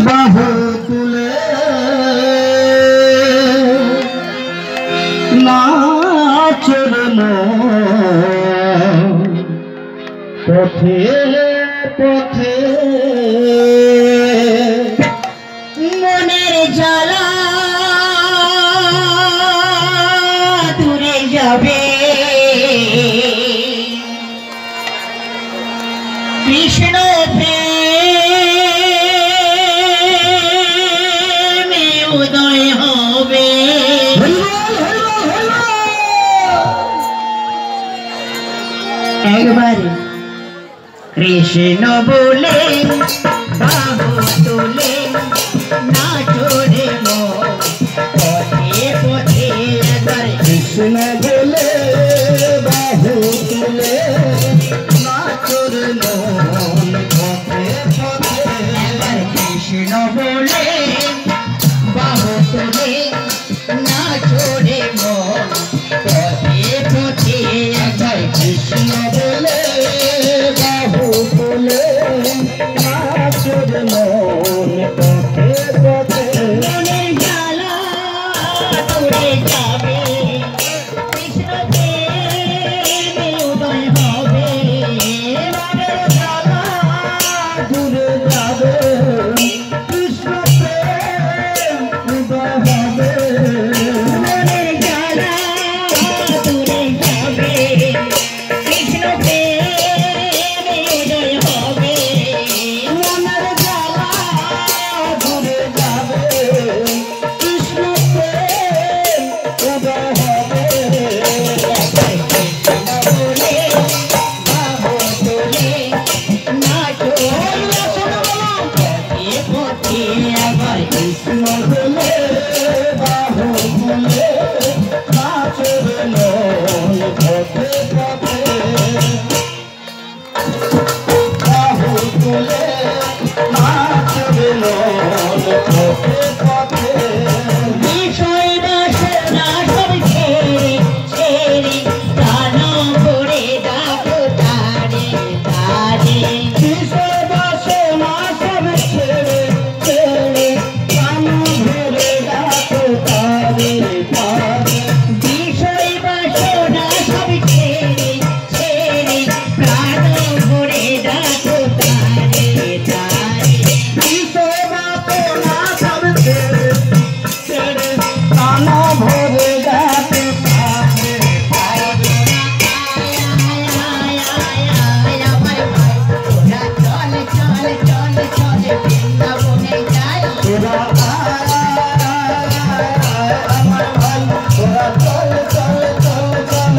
বাহু তুলে নাচের পথে পথে মনের জ্বালা দূরে যাবে কৃষ্ণ প্রেমে উদয় হবে একবার কৃষ্ণ বলে বাহু তুলে নাচরে পথে পথে একবার কৃষ্ণ বলে বাহু তুলে নাচর মন পথে পথে একবার কৃষ্ণ বলে বাহু তুলে নাচরে পথে পথে একবার কৃষ্ণ বলে বাহু তুলে নাচর মন পথে পথে মনের জ্বালা দূরে যাবে কৃষ্ণ প্রেমে উদয় হবে মনের জ্বালা দূরে যাবে কৃষ্ণ প্রেম উদয় হবে মনের জ্বালা দূরে যাবে কৃষ্ণ প্রেমে উদয় হবে মনের জ্বালা দূরে যাবে কৃষ্ণ প্রেম উদয় হবে কৃষ্ণ বলে বাহু তুলে নাচের মন পথে পথে বাহু তুলে নাচের মন পথে পথে বিষয় বাসনা সব ছেড়ে ছেড়ে প্রাণ ভরে ডাকো তারে তারে কিশোর বাসনা সব ছেড়ে ছেড়ে প্রাণ ভরে ডাকো তারে তারে বিষয় বাসনা সব ছেড়ে ছেড়ে প্রাণ ভরে ডাকো তারে তারে কিশোর বাসনা সব ছেড়ে ছেড়ে প্রাণ ভরে ডাকো তারে তারে তোরা আমার ভাই তোরা চল চল চল চল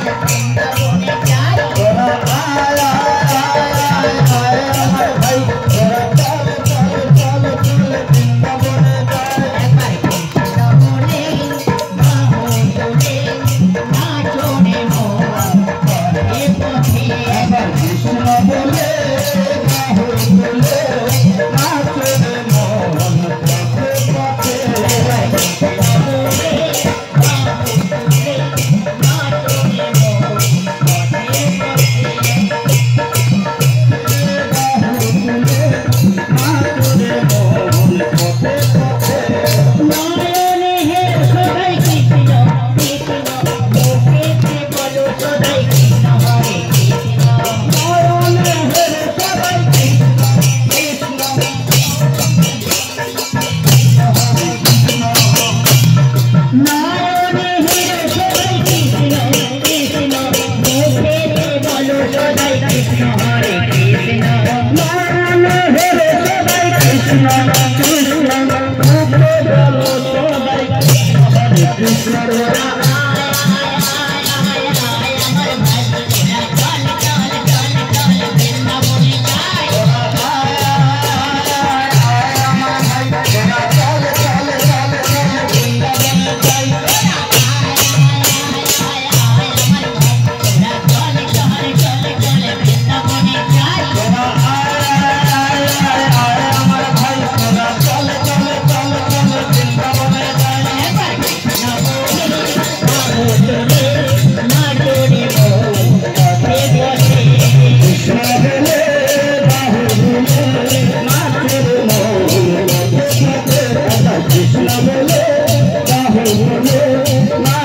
বৃন্দাবনে যাই তোরা আয় আমার ভাই তোরা চল চল চল চল বৃন্দাবনে যাই আবার কৃষ্ণ বলে বাহু তুলে নাচের মন পথে পথে বাহু তুলে নাচের মন পথে পথে নয়নে হে সদাই কৃষ্ণ কৃষ্ণ মুখেতে বলো সদাই কৃষ্ণ হরে কৃষ্ণ নয়নে হেরে সবাই কৃষ্ণ কৃষ্ণ নয়নে হে সদাই কৃষ্ণ কৃষ্ণ মুখেতে বলো সদাই কৃষ্ণ হরে কৃষ্ণ নয়নে হেরে সবাই কৃষ্ণ কৃষ্ণ মুখে বলো সবাই কৃষ্ণ হরে কৃষ্ণ Bye. বলে